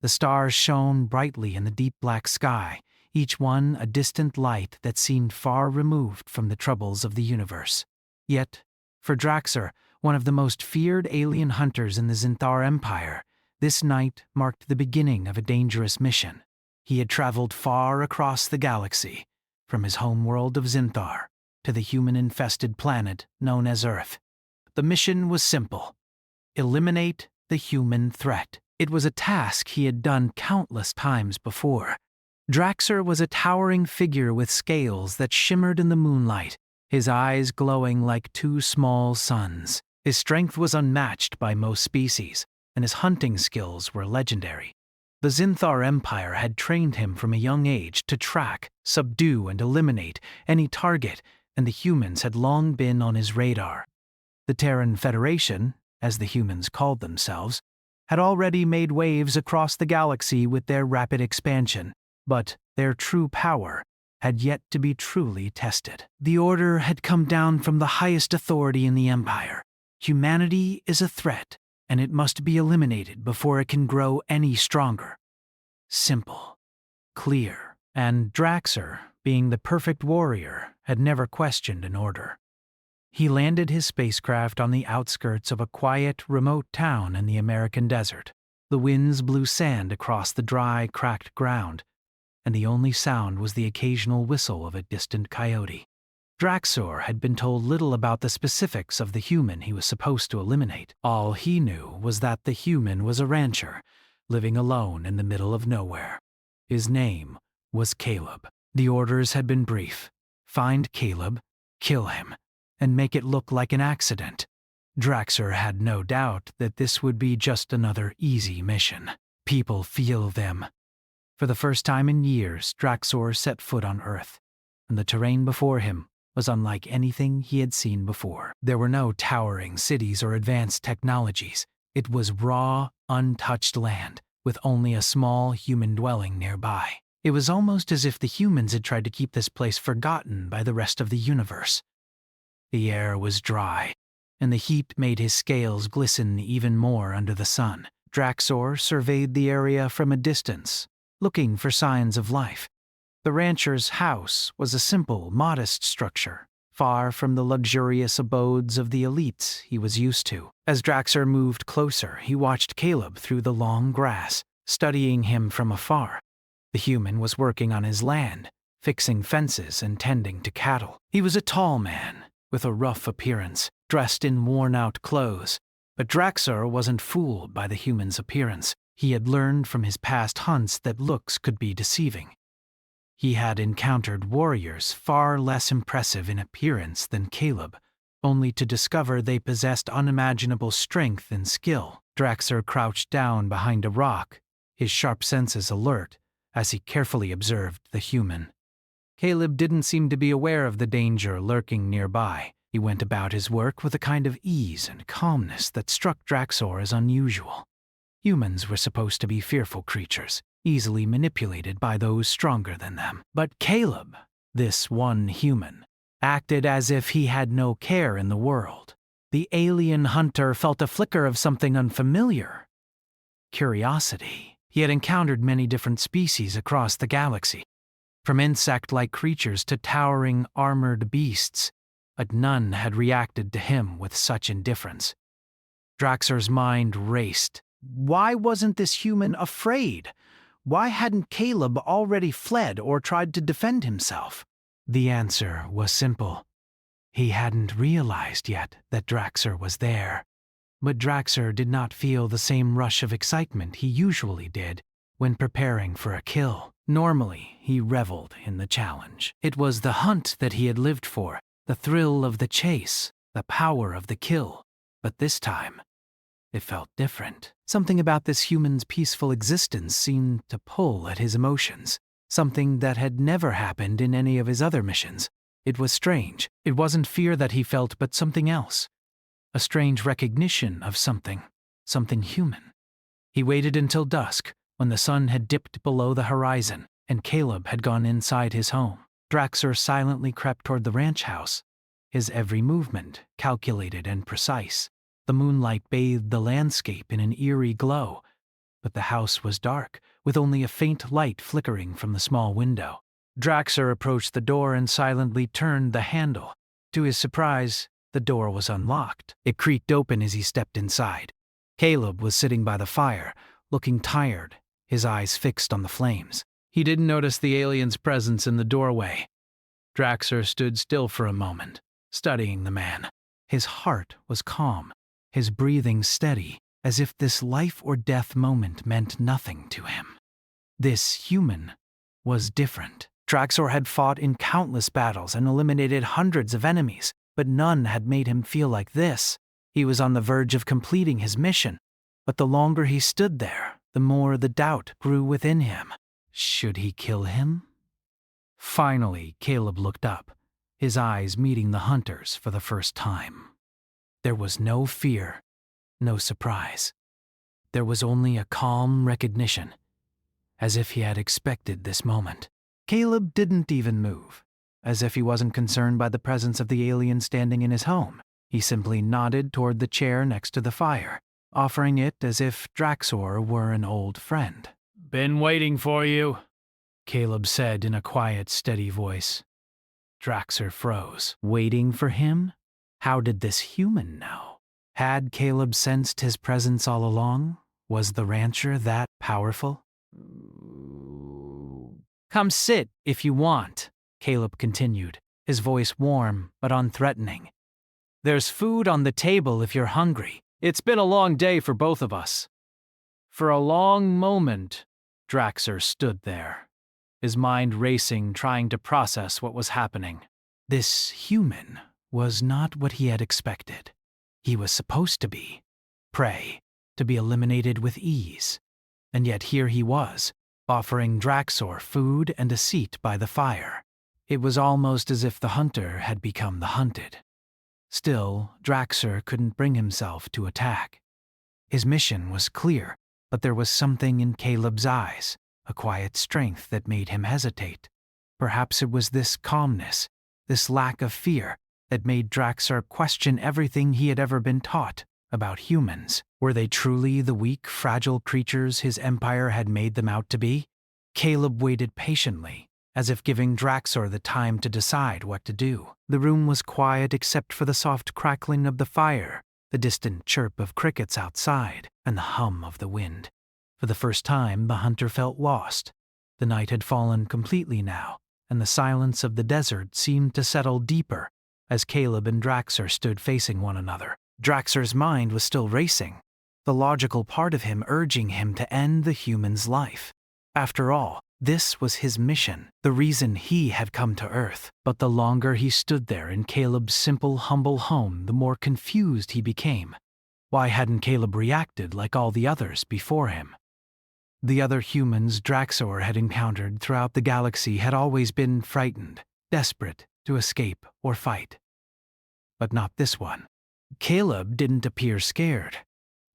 The stars shone brightly in the deep black sky, each one a distant light that seemed far removed from the troubles of the universe. Yet, for Draxer, one of the most feared alien hunters in the Zinthar Empire, this night marked the beginning of a dangerous mission. He had traveled far across the galaxy, from his homeworld of Zinthar to the human-infested planet known as Earth. The mission was simple: eliminate the human threat. It was a task he had done countless times before. Draxer was a towering figure with scales that shimmered in the moonlight, his eyes glowing like two small suns. His strength was unmatched by most species, and his hunting skills were legendary. The Zinthar Empire had trained him from a young age to track, subdue, and eliminate any target, and the humans had long been on his radar. The Terran Federation, as the humans called themselves, had already made waves across the galaxy with their rapid expansion, but their true power had yet to be truly tested. The order had come down from the highest authority in the Empire. Humanity is a threat, and it must be eliminated before it can grow any stronger. Simple, clear, and Draxer, being the perfect warrior, had never questioned an order. He landed his spacecraft on the outskirts of a quiet, remote town in the American desert. The winds blew sand across the dry, cracked ground, and the only sound was the occasional whistle of a distant coyote. Draxor had been told little about the specifics of the human he was supposed to eliminate. All he knew was that the human was a rancher, living alone in the middle of nowhere. His name was Caleb. The orders had been brief: find Caleb, kill him, and make it look like an accident. Draxer had no doubt that this would be just another easy mission. People feel them. For the first time in years, Draxor set foot on Earth, and the terrain before him was unlike anything he had seen before. There were no towering cities or advanced technologies. It was raw, untouched land, with only a small human dwelling nearby. It was almost as if the humans had tried to keep this place forgotten by the rest of the universe. The air was dry, and the heat made his scales glisten even more under the sun. Draxor surveyed the area from a distance, looking for signs of life. The rancher's house was a simple, modest structure, far from the luxurious abodes of the elites he was used to. As Draxor moved closer, he watched Caleb through the long grass, studying him from afar. The human was working on his land, fixing fences and tending to cattle. He was a tall man, with a rough appearance, dressed in worn-out clothes. But Draxor wasn't fooled by the human's appearance. He had learned from his past hunts that looks could be deceiving. He had encountered warriors far less impressive in appearance than Caleb, only to discover they possessed unimaginable strength and skill. Draxor crouched down behind a rock, his sharp senses alert, as he carefully observed the human. Caleb didn't seem to be aware of the danger lurking nearby. He went about his work with a kind of ease and calmness that struck Draxor as unusual. Humans were supposed to be fearful creatures, easily manipulated by those stronger than them. But Caleb, this one human, acted as if he had no care in the world. The alien hunter felt a flicker of something unfamiliar. Curiosity. He had encountered many different species across the galaxy, from insect-like creatures to towering, armored beasts, but none had reacted to him with such indifference. Draxor's mind raced. Why wasn't this human afraid? Why hadn't Caleb already fled or tried to defend himself? The answer was simple. He hadn't realized yet that Draxor was there. But Draxor did not feel the same rush of excitement he usually did when preparing for a kill. Normally, he reveled in the challenge. It was the hunt that he had lived for, the thrill of the chase, the power of the kill. But this time, it felt different. Something about this human's peaceful existence seemed to pull at his emotions, something that had never happened in any of his other missions. It was strange. It wasn't fear that he felt, but something else. A strange recognition of something human. He waited until dusk, when the sun had dipped below the horizon and Caleb had gone inside his home. Draxor silently crept toward the ranch house, his every movement calculated and precise. The moonlight bathed the landscape in an eerie glow, but the house was dark, with only a faint light flickering from the small window. Draxer approached the door and silently turned the handle. To his surprise, the door was unlocked. It creaked open as he stepped inside. Caleb was sitting by the fire, looking tired, his eyes fixed on the flames. He didn't notice the alien's presence in the doorway. Draxer stood still for a moment, studying the man. His heart was calm, his breathing steady, as if this life or death moment meant nothing to him. This human was different. Draxor had fought in countless battles and eliminated hundreds of enemies, but none had made him feel like this. He was on the verge of completing his mission, but the longer he stood there, the more the doubt grew within him. Should he kill him? Finally, Caleb looked up, his eyes meeting the hunters for the first time. There was no fear, no surprise. There was only a calm recognition, as if he had expected this moment. Caleb didn't even move, as if he wasn't concerned by the presence of the alien standing in his home. He simply nodded toward the chair next to the fire, offering it as if Draxor were an old friend. "Been waiting for you," Caleb said in a quiet, steady voice. Draxor froze. Waiting for him? How did this human know? Had Caleb sensed his presence all along? Was the rancher that powerful? "Come sit if you want," Caleb continued, his voice warm but unthreatening. "There's food on the table if you're hungry. It's been a long day for both of us." For a long moment, Draxor stood there, his mind racing, trying to process what was happening. This human was not what he had expected. He was supposed to be prey, to be eliminated with ease. And yet here he was, offering Draxor food and a seat by the fire. It was almost as if the hunter had become the hunted. Still, Draxor couldn't bring himself to attack. His mission was clear, but there was something in Caleb's eyes, a quiet strength that made him hesitate. Perhaps it was this calmness, this lack of fear, that made Draxor question everything he had ever been taught about humans. Were they truly the weak, fragile creatures his empire had made them out to be? Caleb waited patiently, as if giving Draxor the time to decide what to do. The room was quiet except for the soft crackling of the fire, the distant chirp of crickets outside, and the hum of the wind. For the first time, the hunter felt lost. The night had fallen completely now, and the silence of the desert seemed to settle deeper as Caleb and Draxor stood facing one another. Draxor's mind was still racing, the logical part of him urging him to end the human's life. After all, this was his mission, the reason he had come to Earth. But the longer he stood there in Caleb's simple, humble home, the more confused he became. Why hadn't Caleb reacted like all the others before him? The other humans Draxor had encountered throughout the galaxy had always been frightened, desperate to escape or fight. But not this one. Caleb didn't appear scared.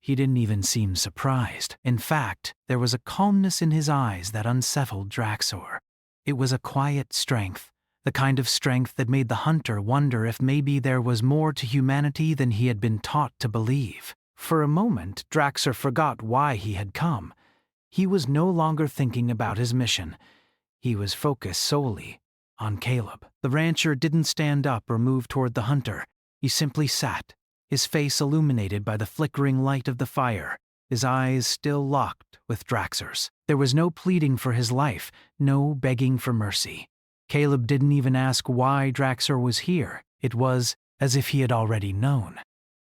He didn't even seem surprised. In fact, there was a calmness in his eyes that unsettled Draxor. It was a quiet strength, the kind of strength that made the hunter wonder if maybe there was more to humanity than he had been taught to believe. For a moment, Draxor forgot why he had come. He was no longer thinking about his mission. He was focused solely on Caleb. The rancher didn't stand up or move toward the hunter. He simply sat, his face illuminated by the flickering light of the fire, his eyes still locked with Draxor's. There was no pleading for his life, no begging for mercy. Caleb didn't even ask why Draxor was here. It was as if he had already known.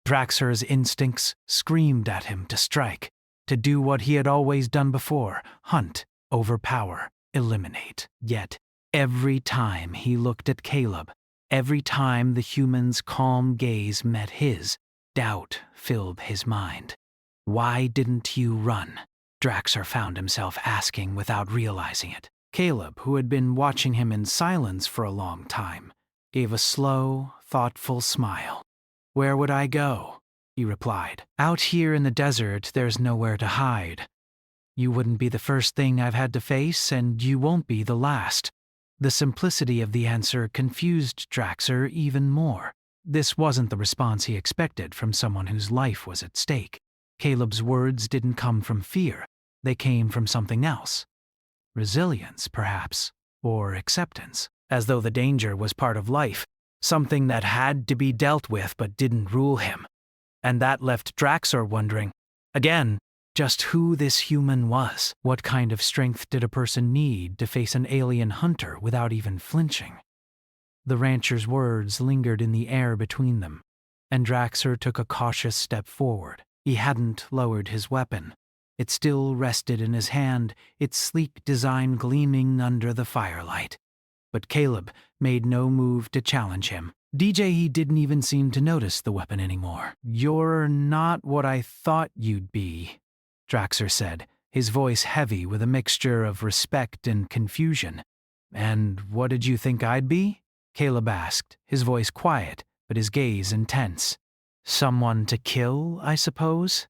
Draxor's instincts screamed at him to strike, to do what he had always done before: hunt, overpower, eliminate. Yet, every time he looked at Caleb, every time the human's calm gaze met his, doubt filled his mind. "Why didn't you run?" Draxor found himself asking without realizing it. Caleb, who had been watching him in silence for a long time, gave a slow, thoughtful smile. "Where would I go?" he replied. "Out here in the desert, there's nowhere to hide. You wouldn't be the first thing I've had to face, and you won't be the last." The simplicity of the answer confused Draxor even more. This wasn't the response he expected from someone whose life was at stake. Caleb's words didn't come from fear. They came from something else. Resilience, perhaps, or acceptance, as though the danger was part of life, something that had to be dealt with but didn't rule him. And that left Draxor wondering, again, just who this human was. What kind of strength did a person need to face an alien hunter without even flinching? The rancher's words lingered in the air between them, and Draxor took a cautious step forward. He hadn't lowered his weapon. It still rested in his hand, its sleek design gleaming under the firelight. But Caleb made no move to challenge him. He didn't even seem to notice the weapon anymore. "You're not what I thought you'd be," Draxor said, his voice heavy with a mixture of respect and confusion. "And what did you think I'd be?" Caleb asked, his voice quiet, but his gaze intense. "Someone to kill, I suppose?"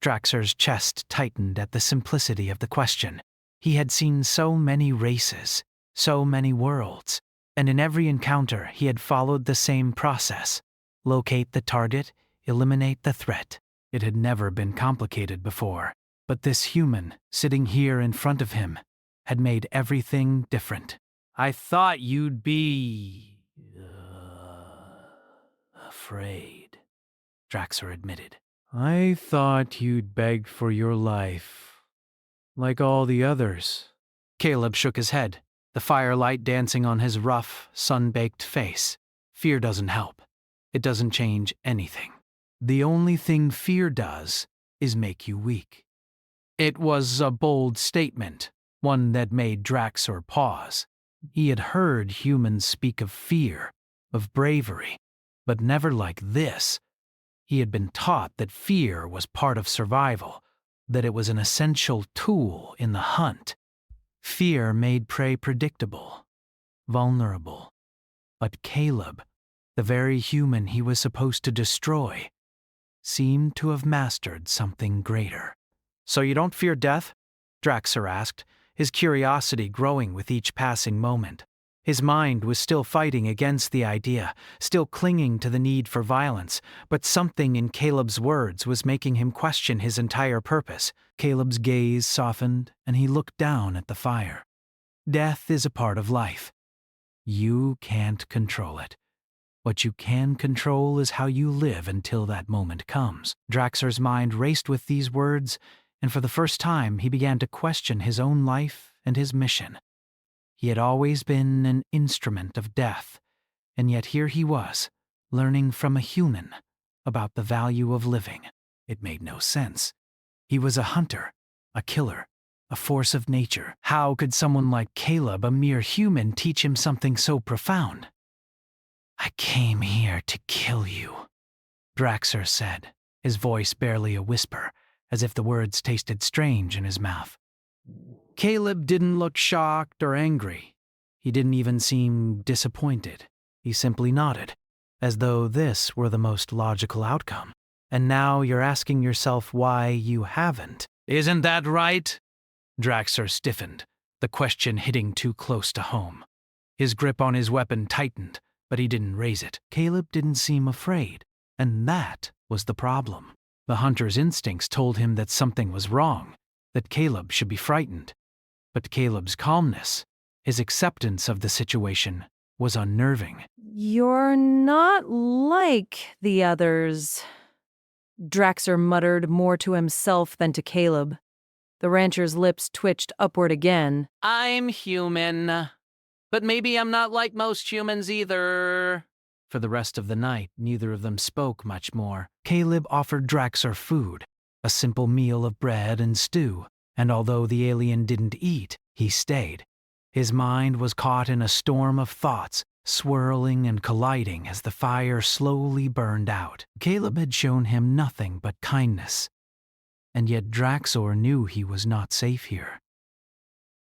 Draxor's chest tightened at the simplicity of the question. He had seen so many races, so many worlds, and in every encounter he had followed the same process: locate the target, eliminate the threat. It had never been complicated before, but this human, sitting here in front of him, had made everything different. "I thought you'd be... afraid," Draxor admitted. "I thought you'd beg for your life, like all the others." Caleb shook his head, the firelight dancing on his rough, sun-baked face. "Fear doesn't help. It doesn't change anything. The only thing fear does is make you weak." It was a bold statement, one that made Draxor pause. He had heard humans speak of fear, of bravery, but never like this. He had been taught that fear was part of survival, that it was an essential tool in the hunt. Fear made prey predictable, vulnerable. But Caleb, the very human he was supposed to destroy, seemed to have mastered something greater. "So you don't fear death?" Draxor asked, his curiosity growing with each passing moment. His mind was still fighting against the idea, still clinging to the need for violence, but something in Caleb's words was making him question his entire purpose. Caleb's gaze softened, and he looked down at the fire. "Death is a part of life. You can't control it. What you can control is how you live until that moment comes." Draxor's mind raced with these words, and for the first time he began to question his own life and his mission. He had always been an instrument of death, and yet here he was, learning from a human about the value of living. It made no sense. He was a hunter, a killer, a force of nature. How could someone like Caleb, a mere human, teach him something so profound? "I came here to kill you," Draxor said, his voice barely a whisper, as if the words tasted strange in his mouth. Caleb didn't look shocked or angry. He didn't even seem disappointed. He simply nodded, as though this were the most logical outcome. "And now you're asking yourself why you haven't. Isn't that right?" Draxor stiffened, the question hitting too close to home. His grip on his weapon tightened, but he didn't raise it. Caleb didn't seem afraid, and that was the problem. The hunter's instincts told him that something was wrong, that Caleb should be frightened. But Caleb's calmness, his acceptance of the situation, was unnerving. "You're not like the others," Draxor muttered more to himself than to Caleb. The rancher's lips twitched upward again. "I'm human, but maybe I'm not like most humans either." For the rest of the night, neither of them spoke much more. Caleb offered Draxor food, a simple meal of bread and stew, and although the alien didn't eat, he stayed. His mind was caught in a storm of thoughts, swirling and colliding as the fire slowly burned out. Caleb had shown him nothing but kindness, and yet Draxor knew he was not safe here.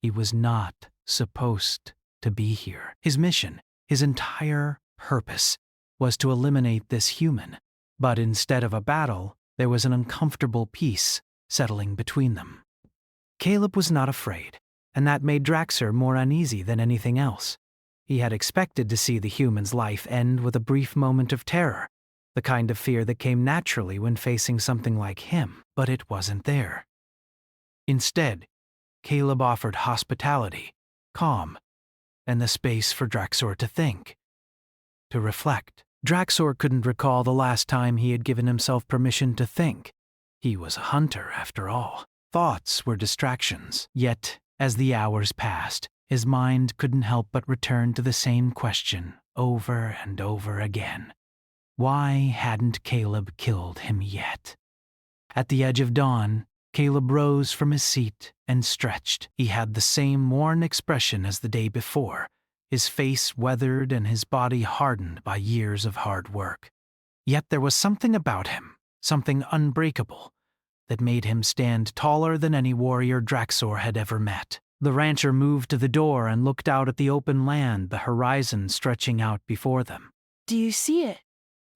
He was not supposed to be here. His mission, his entire purpose, was to eliminate this human, but instead of a battle, there was an uncomfortable peace settling between them. Caleb was not afraid, and that made Draxor more uneasy than anything else. He had expected to see the human's life end with a brief moment of terror, the kind of fear that came naturally when facing something like him, but it wasn't there. Instead, Caleb offered hospitality, calm, and the space for Draxor to think, to reflect. Draxor couldn't recall the last time he had given himself permission to think. He was a hunter, after all. Thoughts were distractions. Yet, as the hours passed, his mind couldn't help but return to the same question over and over again. Why hadn't Caleb killed him yet? At the edge of dawn, Caleb rose from his seat and stretched. He had the same worn expression as the day before, his face weathered and his body hardened by years of hard work. Yet there was something about him, something unbreakable, that made him stand taller than any warrior Draxor had ever met. The rancher moved to the door and looked out at the open land, the horizon stretching out before them. "Do you see it?"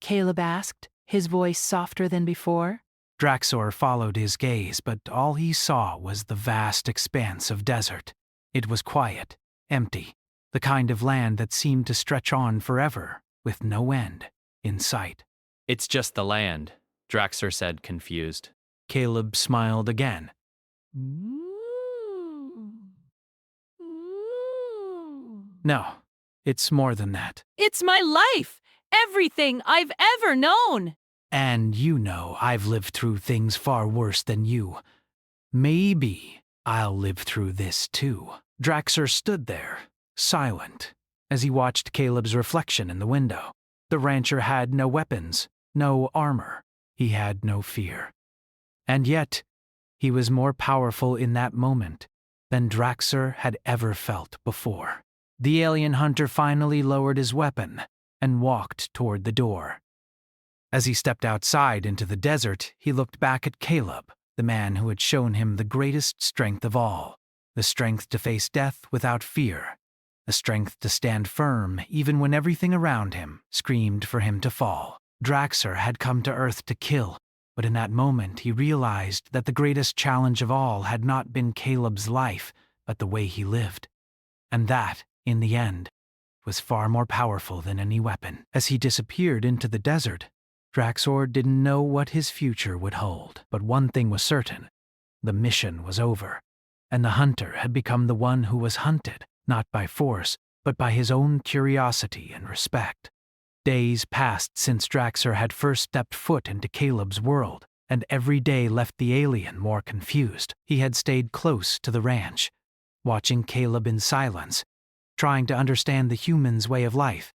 Caleb asked, his voice softer than before. Draxor followed his gaze, but all he saw was the vast expanse of desert. It was quiet, empty, the kind of land that seemed to stretch on forever, with no end in sight. "It's just the land," Draxor said, confused. Caleb smiled again. No, it's more than that. "It's my life! Everything I've ever known!" And you know I've lived through things far worse than you. Maybe I'll live through this too. Draxor stood there, silent, as he watched Caleb's reflection in the window. The rancher had no weapons, no armor. He had no fear. And yet, he was more powerful in that moment than Draxor had ever felt before. The alien hunter finally lowered his weapon and walked toward the door. As he stepped outside into the desert, he looked back at Caleb, the man who had shown him the greatest strength of all, the strength to face death without fear, the strength to stand firm even when everything around him screamed for him to fall. Draxor had come to Earth to kill, but in that moment he realized that the greatest challenge of all had not been Caleb's life, but the way he lived. And that, in the end, was far more powerful than any weapon. As he disappeared into the desert, Draxor didn't know what his future would hold. But one thing was certain: the mission was over, and the hunter had become the one who was hunted, not by force, but by his own curiosity and respect. Days passed since Draxor had first stepped foot into Caleb's world, and every day left the alien more confused. He had stayed close to the ranch, watching Caleb in silence, trying to understand the human's way of life.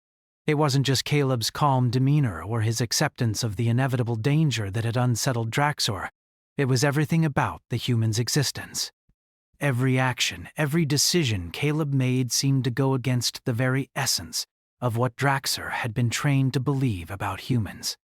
It wasn't just Caleb's calm demeanor or his acceptance of the inevitable danger that had unsettled Draxor. It was everything about the human's existence. Every action, every decision Caleb made seemed to go against the very essence of what Draxor had been trained to believe about humans.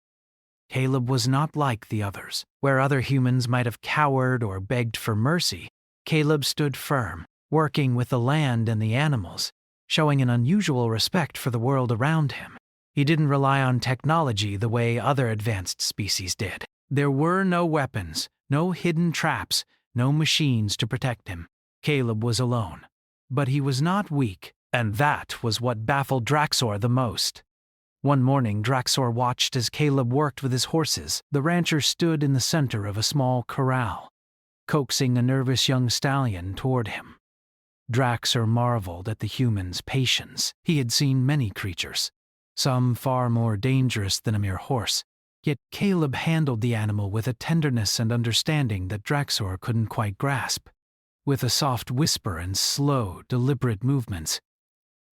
Caleb was not like the others. Where other humans might have cowered or begged for mercy, Caleb stood firm, working with the land and the animals, showing an unusual respect for the world around him. He didn't rely on technology the way other advanced species did. There were no weapons, no hidden traps, no machines to protect him. Caleb was alone. But he was not weak, and that was what baffled Draxor the most. One morning, Draxor watched as Caleb worked with his horses. The rancher stood in the center of a small corral, coaxing a nervous young stallion toward him. Draxor marveled at the human's patience. He had seen many creatures, some far more dangerous than a mere horse, yet Caleb handled the animal with a tenderness and understanding that Draxor couldn't quite grasp. With a soft whisper and slow, deliberate movements,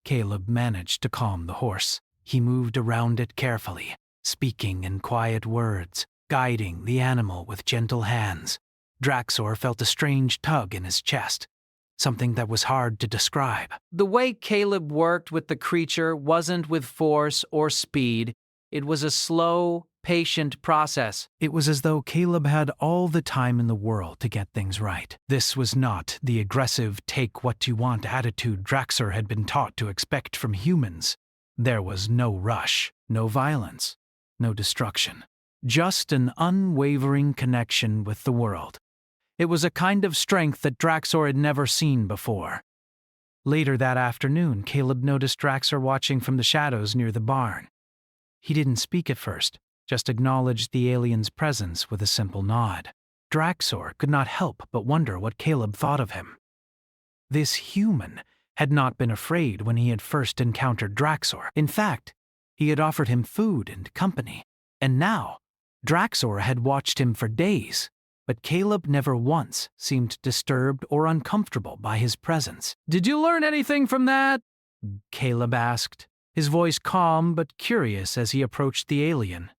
Caleb managed to calm the horse. He moved around it carefully, speaking in quiet words, guiding the animal with gentle hands. Draxor felt a strange tug in his chest, something that was hard to describe. The way Caleb worked with the creature wasn't with force or speed. It was a slow, patient process. It was as though Caleb had all the time in the world to get things right. This was not the aggressive, take-what-you-want attitude Draxor had been taught to expect from humans. There was no rush, no violence, no destruction. Just an unwavering connection with the world. It was a kind of strength that Draxor had never seen before. Later that afternoon, Caleb noticed Draxor watching from the shadows near the barn. He didn't speak at first, just acknowledged the alien's presence with a simple nod. Draxor could not help but wonder what Caleb thought of him. This human had not been afraid when he had first encountered Draxor. In fact, he had offered him food and company, and now Draxor had watched him for days, but Caleb never once seemed disturbed or uncomfortable by his presence. "Did you learn anything from that?" Caleb asked, his voice calm but curious as he approached the alien.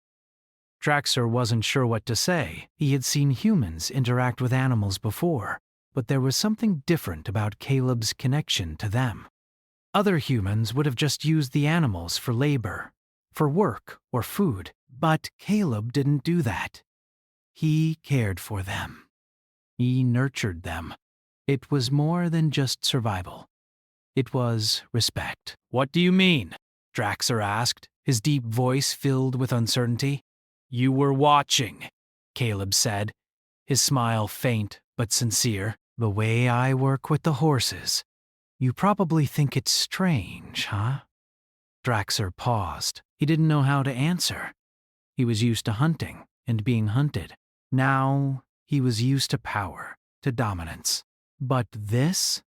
Draxor wasn't sure what to say. He had seen humans interact with animals before, but there was something different about Caleb's connection to them. Other humans would have just used the animals for labor, for work or food, but Caleb didn't do that. He cared for them. He nurtured them. It was more than just survival. It was respect. "What do you mean?" Draxor asked, his deep voice filled with uncertainty. "You were watching," Caleb said, his smile faint but sincere. "The way I work with the horses. You probably think it's strange, huh?" Draxor paused. He didn't know how to answer. He was used to hunting and being hunted. Now he was used to power, to dominance. But this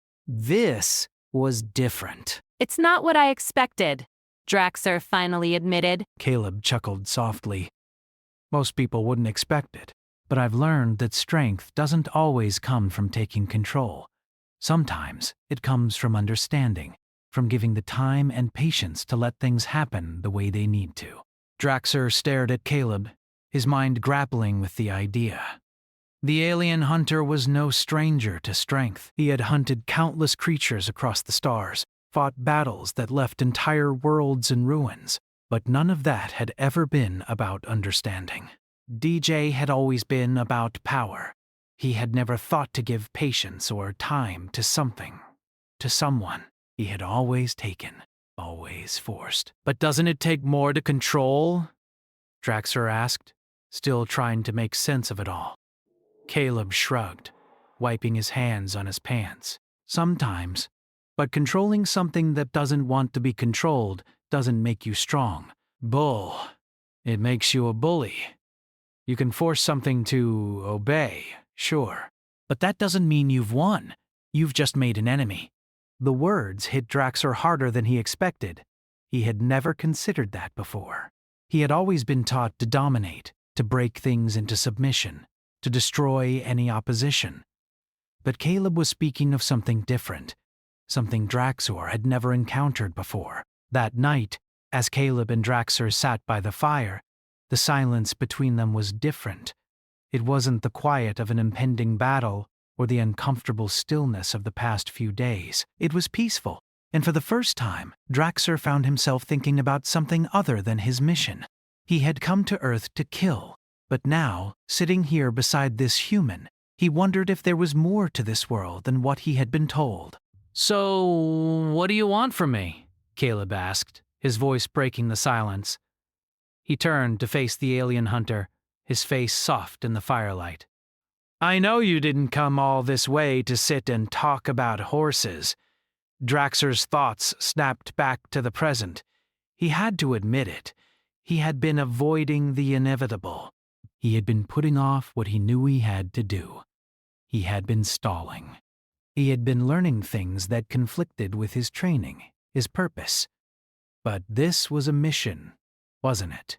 was different. "It's not what I expected," Draxor finally admitted. Caleb chuckled softly. Most people wouldn't expect it, but I've learned that strength doesn't always come from taking control. Sometimes it comes from understanding, from giving the time and patience to let things happen the way they need to. Draxor stared at Caleb, his mind grappling with the idea. The alien hunter was no stranger to strength. He had hunted countless creatures across the stars, fought battles that left entire worlds in ruins, but none of that had ever been about understanding. DJ had always been about power. He had never thought to give patience or time to something, to someone. He had always taken, always forced. "But doesn't it take more to control?" Draxor asked, still trying to make sense of it all. Caleb shrugged, wiping his hands on his pants. "Sometimes, but controlling something that doesn't want to be controlled doesn't make you strong. Bull. It makes you a bully. You can force something to obey, sure, but that doesn't mean you've won. You've just made an enemy." The words hit Draxor harder than he expected. He had never considered that before. He had always been taught to dominate, to break things into submission, to destroy any opposition. But Caleb was speaking of something different, something Draxor had never encountered before. That night, as Caleb and Draxor sat by the fire, the silence between them was different. It wasn't the quiet of an impending battle or the uncomfortable stillness of the past few days. It was peaceful, and for the first time, Draxor found himself thinking about something other than his mission. He had come to Earth to kill, but now, sitting here beside this human, he wondered if there was more to this world than what he had been told. "So, what do you want from me?" Caleb asked, his voice breaking the silence. He turned to face the alien hunter, his face soft in the firelight. "I know you didn't come all this way to sit and talk about horses." Draxor's thoughts snapped back to the present. He had to admit it. He had been avoiding the inevitable. He had been putting off what he knew he had to do. He had been stalling. He had been learning things that conflicted with his training, his purpose. But this was a mission, wasn't it?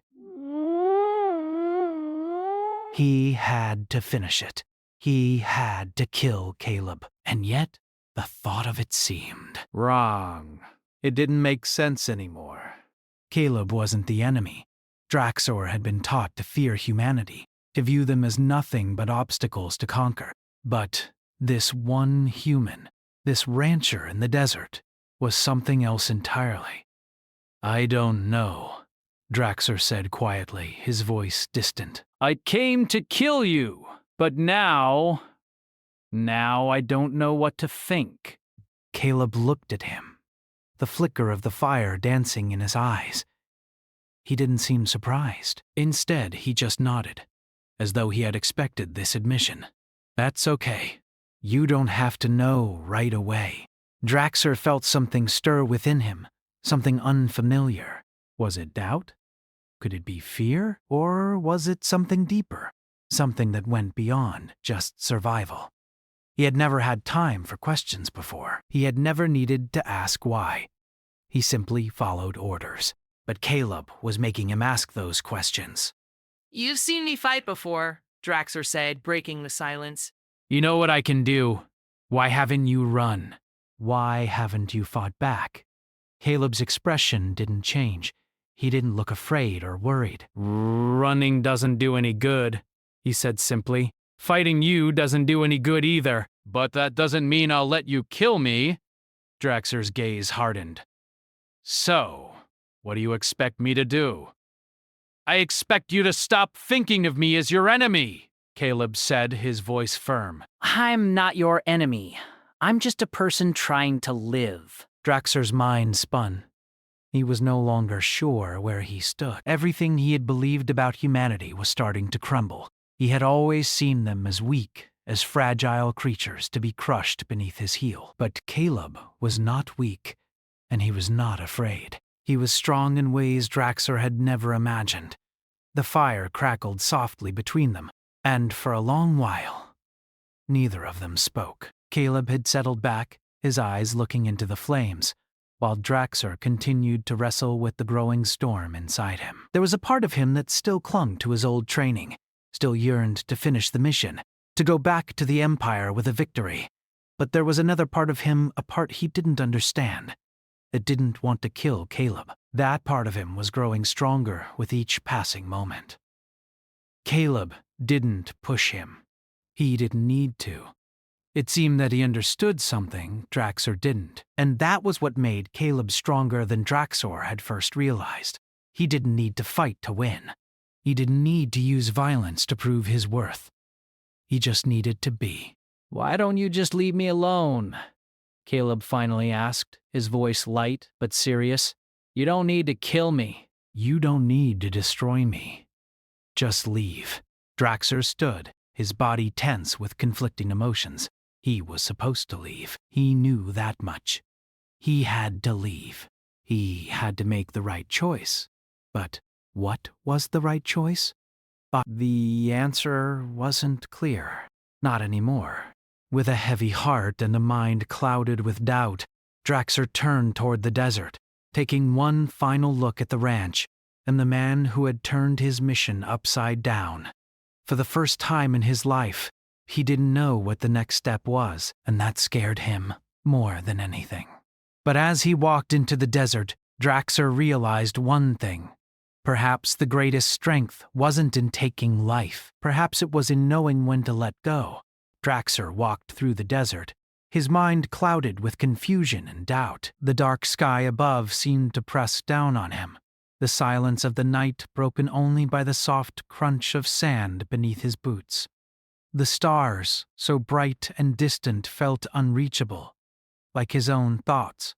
He had to finish it. He had to kill Caleb. And yet, the thought of it seemed wrong. It didn't make sense anymore. Caleb wasn't the enemy. Draxor had been taught to fear humanity, to view them as nothing but obstacles to conquer. But this one human, this rancher in the desert, was something else entirely. "I don't know," Draxor said quietly, his voice distant. "I came to kill you, but now I don't know what to think." Caleb looked at him, the flicker of the fire dancing in his eyes. He didn't seem surprised. Instead, he just nodded, as though he had expected this admission. "That's okay. You don't have to know right away." Draxor felt something stir within him, something unfamiliar. Was it doubt? Could it be fear? Or was it something deeper? something that went beyond just survival. He had never had time for questions before. He had never needed to ask why. He simply followed orders. But Caleb was making him ask those questions. "You've seen me fight before," Draxer said, breaking the silence. You know what I can do. Why haven't you run? Why haven't you fought back? Caleb's expression didn't change. He didn't look afraid or worried. Running doesn't do any good, he said simply. Fighting you doesn't do any good either. But that doesn't mean I'll let you kill me. Draxer's gaze hardened. So, what do you expect me to do? I expect you to stop thinking of me as your enemy, Caleb said, his voice firm. "I'm not your enemy. I'm just a person trying to live." Draxer's mind spun. He was no longer sure where he stood. Everything he had believed about humanity was starting to crumble. He had always seen them as weak, as fragile creatures to be crushed beneath his heel. But Caleb was not weak, and he was not afraid. He was strong in ways Draxer had never imagined. The fire crackled softly between them, and for a long while, neither of them spoke. Caleb had settled back, his eyes looking into the flames, while Draxer continued to wrestle with the growing storm inside him. There was a part of him that still clung to his old training, still yearned to finish the mission, to go back to the Empire with a victory. But there was another part of him, a part he didn't understand, that didn't want to kill Caleb. That part of him was growing stronger with each passing moment. Caleb didn't push him. He didn't need to. It seemed that he understood something Draxer didn't, and that was what made Caleb stronger than Draxor had first realized. He didn't need to fight to win. He didn't need to use violence to prove his worth. He just needed to be. "Why don't you just leave me alone?" Caleb finally asked, his voice light but serious. "You don't need to kill me." You don't need to destroy me. Just leave. Draxer stood, his body tense with conflicting emotions. He was supposed to leave. He knew that much. He had to leave. He had to make the right choice. But what was the right choice? The answer wasn't clear. Not anymore. With a heavy heart and a mind clouded with doubt, Draxer turned toward the desert, taking one final look at the ranch and the man who had turned his mission upside down. For the first time in his life, he didn't know what the next step was, and that scared him more than anything. But as he walked into the desert, Draxer realized one thing. Perhaps the greatest strength wasn't in taking life. Perhaps it was in knowing when to let go. Draxer walked through the desert, his mind clouded with confusion and doubt. The dark sky above seemed to press down on him, the silence of the night broken only by the soft crunch of sand beneath his boots. The stars, so bright and distant, felt unreachable, like his own thoughts.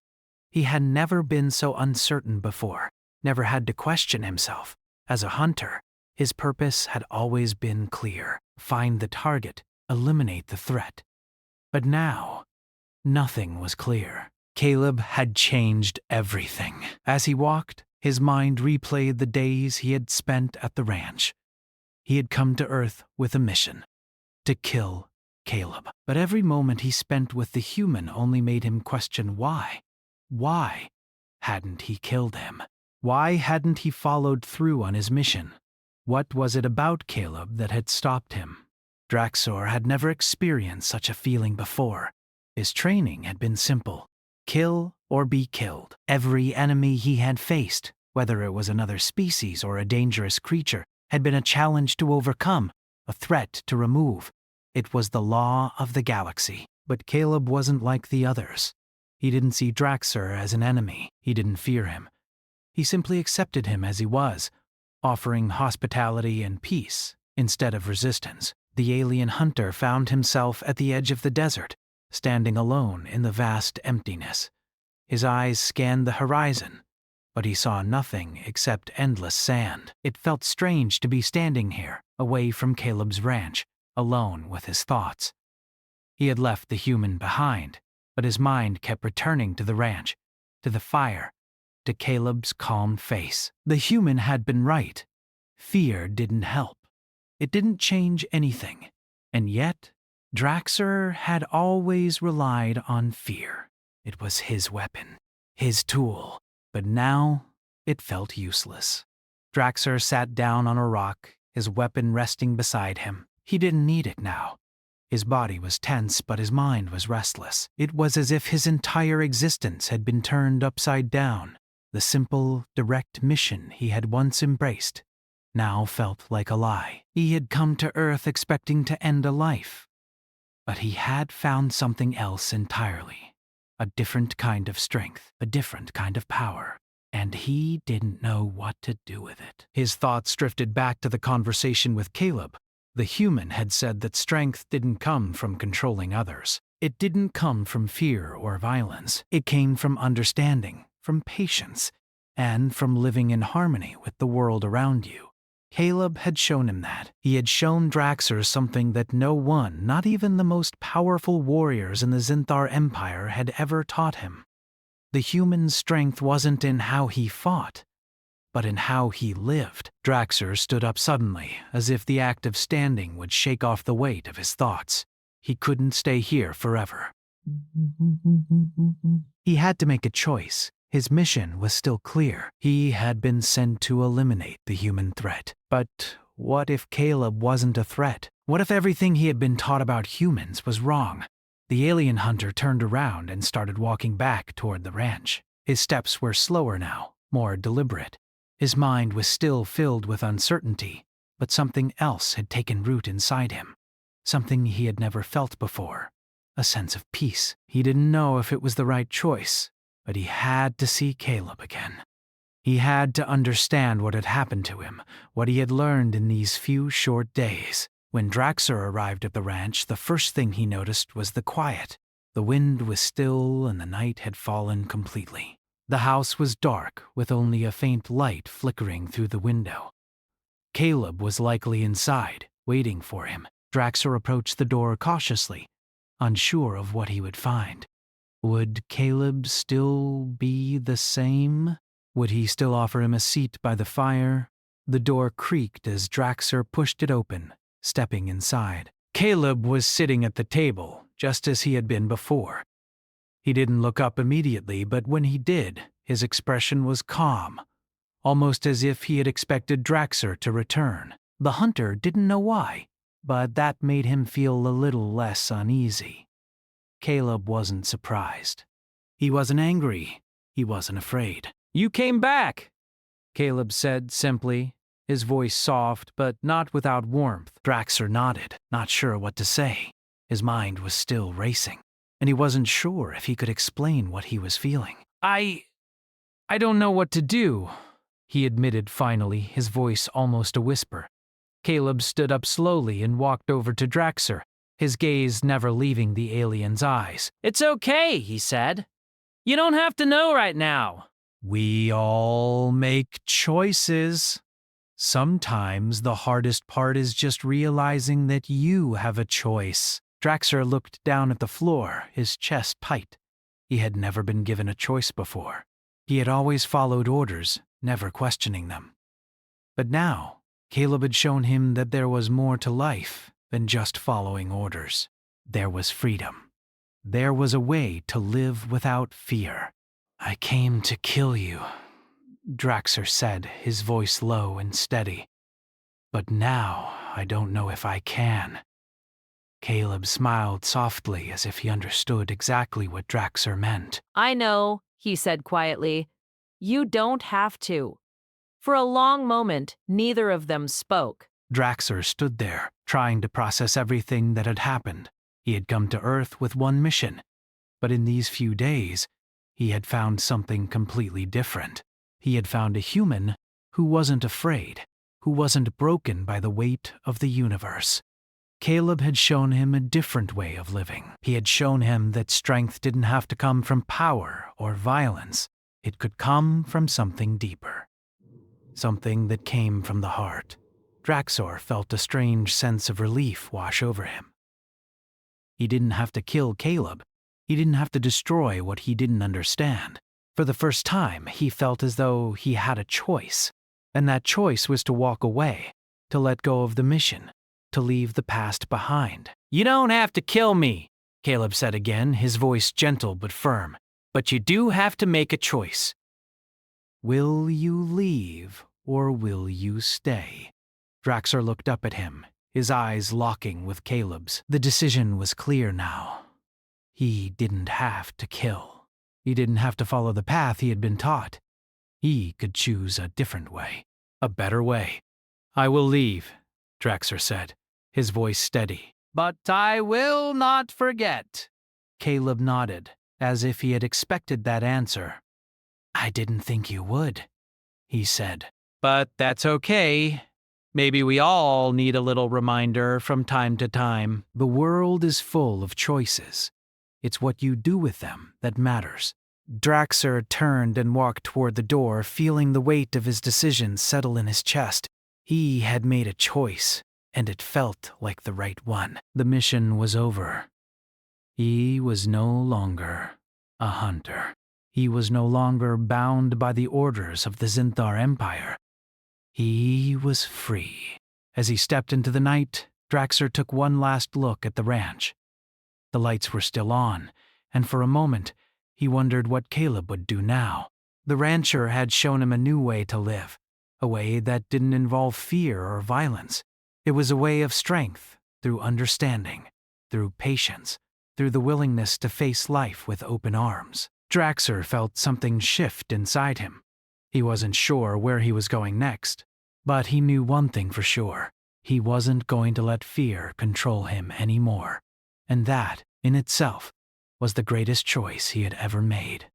He had never been so uncertain before, never had to question himself. As a hunter, his purpose had always been clear: find the target, eliminate the threat. But now, nothing was clear. Caleb had changed everything. As he walked, his mind replayed the days he had spent at the ranch. He had come to Earth with a mission: to kill Caleb. But every moment he spent with the human only made him question why. Why hadn't he killed him? Why hadn't he followed through on his mission? What was it about Caleb that had stopped him? Draxor had never experienced such a feeling before. His training had been simple: kill or be killed. Every enemy he had faced, whether it was another species or a dangerous creature, had been a challenge to overcome, a threat to remove. It was the law of the galaxy. But Caleb wasn't like the others. He didn't see Draxor as an enemy. He didn't fear him. He simply accepted him as he was, offering hospitality and peace instead of resistance. The alien hunter found himself at the edge of the desert, standing alone in the vast emptiness. His eyes scanned the horizon, but he saw nothing except endless sand. It felt strange to be standing here, away from Caleb's ranch, alone with his thoughts. He had left the human behind, but his mind kept returning to the ranch, to the fire, to Caleb's calm face. The human had been right. Fear didn't help. It didn't change anything. And yet, Draxer had always relied on fear. It was his weapon, his tool, but now it felt useless. Draxer sat down on a rock, his weapon resting beside him. He didn't need it now. His body was tense, but his mind was restless. It was as if his entire existence had been turned upside down. The simple, direct mission he had once embraced now felt like a lie. He had come to Earth expecting to end a life. But he had found something else entirely. A different kind of strength, a different kind of power. And he didn't know what to do with it. His thoughts drifted back to the conversation with Caleb. The human had said that strength didn't come from controlling others. It didn't come from fear or violence. It came from understanding, from patience, and from living in harmony with the world around you. Caleb had shown him that. He had shown Draxer something that no one, not even the most powerful warriors in the Zinthar Empire, had ever taught him. The human's strength wasn't in how he fought, but in how he lived. Draxer stood up suddenly, as if the act of standing would shake off the weight of his thoughts. He couldn't stay here forever. He had to make a choice. His mission was still clear. He had been sent to eliminate the human threat. But what if Caleb wasn't a threat? What if everything he had been taught about humans was wrong? The alien hunter turned around and started walking back toward the ranch. His steps were slower now, more deliberate. His mind was still filled with uncertainty, but something else had taken root inside him. Something he had never felt before. A sense of peace. He didn't know if it was the right choice, but he had to see Caleb again. He had to understand what had happened to him, what he had learned in these few short days. When Draxer arrived at the ranch, the first thing he noticed was the quiet. The wind was still and the night had fallen completely. The house was dark, with only a faint light flickering through the window. Caleb was likely inside, waiting for him. Draxer approached the door cautiously, unsure of what he would find. Would Caleb still be the same? Would he still offer him a seat by the fire? The door creaked as Draxer pushed it open, stepping inside. Caleb was sitting at the table, just as he had been before. He didn't look up immediately, but when he did, his expression was calm, almost as if he had expected Draxer to return. The hunter didn't know why, but that made him feel a little less uneasy. Caleb wasn't surprised. He wasn't angry. He wasn't afraid. "You came back," Caleb said simply, his voice soft but not without warmth. Draxer nodded, not sure what to say. His mind was still racing, and he wasn't sure if he could explain what he was feeling. I don't know what to do," he admitted finally, his voice almost a whisper. Caleb stood up slowly and walked over to Draxer, his gaze never leaving the alien's eyes. "It's okay," he said. "You don't have to know right now." "We all make choices. Sometimes the hardest part is just realizing that you have a choice." Draxer looked down at the floor, his chest tight. He had never been given a choice before. He had always followed orders, never questioning them. But now, Caleb had shown him that there was more to life than just following orders. There was freedom. There was a way to live without fear. "I came to kill you," Draxer said, his voice low and steady. "But now I don't know if I can." Caleb smiled softly as if he understood exactly what Draxer meant. "I know," he said quietly. "You don't have to." For a long moment, neither of them spoke. Draxer stood there, trying to process everything that had happened. He had come to Earth with one mission, but in these few days, he had found something completely different. He had found a human who wasn't afraid, who wasn't broken by the weight of the universe. Caleb had shown him a different way of living. He had shown him that strength didn't have to come from power or violence. It could come from something deeper. Something that came from the heart. Draxer felt a strange sense of relief wash over him. He didn't have to kill Caleb. He didn't have to destroy what he didn't understand. For the first time, he felt as though he had a choice, and that choice was to walk away, to let go of the mission, to leave the past behind. You don't have to kill me, Caleb said again, his voice gentle but firm. But you do have to make a choice. Will you leave or will you stay? Draxer looked up at him, his eyes locking with Caleb's. The decision was clear now. He didn't have to kill. He didn't have to follow the path he had been taught. He could choose a different way, a better way. I will leave, Draxer said, his voice steady. But I will not forget. Caleb nodded, as if he had expected that answer. I didn't think you would, he said. But that's okay. Maybe we all need a little reminder from time to time. The world is full of choices. It's what you do with them that matters. Draxer turned and walked toward the door, feeling the weight of his decision settle in his chest. He had made a choice, and it felt like the right one. The mission was over. He was no longer a hunter. He was no longer bound by the orders of the Zinthar Empire. He was free. As he stepped into the night, Draxer took one last look at the ranch. The lights were still on, and for a moment, he wondered what Caleb would do now. The rancher had shown him a new way to live, a way that didn't involve fear or violence. It was a way of strength, through understanding, through patience, through the willingness to face life with open arms. Draxer felt something shift inside him. He wasn't sure where he was going next, but he knew one thing for sure. He wasn't going to let fear control him anymore. And that, in itself, was the greatest choice he had ever made.